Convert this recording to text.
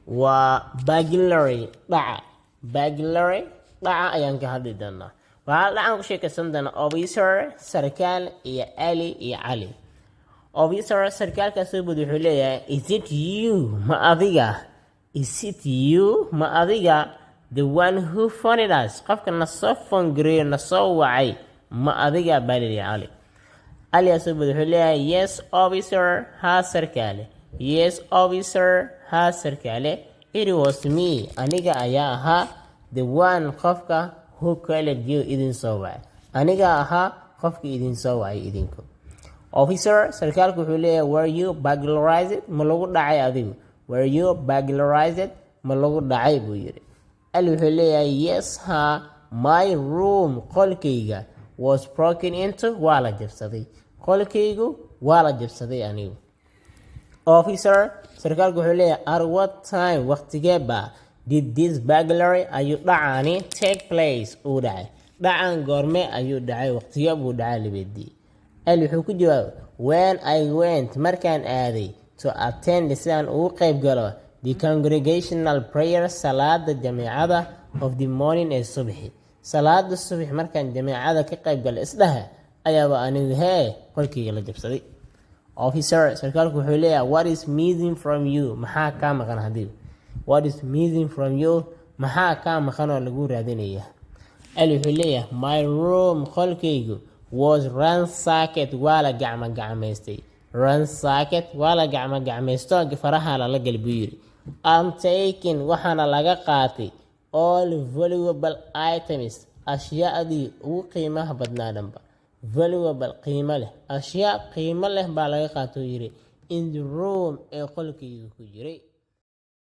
وباجلري ضاع أيام كهذي دنا وهذا عن شيء كسندنا officer سركال يا علي يا علي officer سركال كسب دحولية is it you ما أذيع is it you ما أذيع the one who phoned us قفك نصف غري نصو وعي ما أذيع بالي يا علي علي يسب دحولية yes officer ها سركال yes officer ها سركال it was me أنيقا أياها the one قفك who called you idin soo wacay aniga ahaa qofkii idin soo wacay idinku officer sarkaalku wuxuu leeyahay were you burglarized ma lagu dhacay adigu were you burglarized ma lagu dhacay buu yiri ali wuxuu leeyahay yes ha my room qolkayga was broken into waa la jabsaday qolkaygu waa la jabsaday anigu officer sarkaalku wuxuu leeyahay at what time waqtigee baa did this burglary ayuu dhacani take place uu dhacay dhacan goorme ayuu dhacay waqtiga buu dhacay libedii ali wuxuu ku jawaabay when I went markaan aaday to attend sidaan ugu qayb galo the congregational prayer salaada jamaacada of the morning ee subaxi salaada subax markaan jamaacada ka qayb galo isdhaha ayaaba anigu qolkayga la jabsaday officer sarkaalku wuxuu leeyahay what is missing from you maxaa ka maqan hadii what is missing from you maxaa ka maqan oo lagu raadinaya ali wuxuu leeyahay my room qolkaygu was ransacked wala gacmaystay ransacked wala gacmaysto faraha la galbiir I'm taking waxana laga qaatay all valuable items ashyaadii ugu qiimaha badnaa dhanba valuable qiimo leh ashyaa qiimo leh baa laga qaato yiri in the room ee qolkaygu ku jiray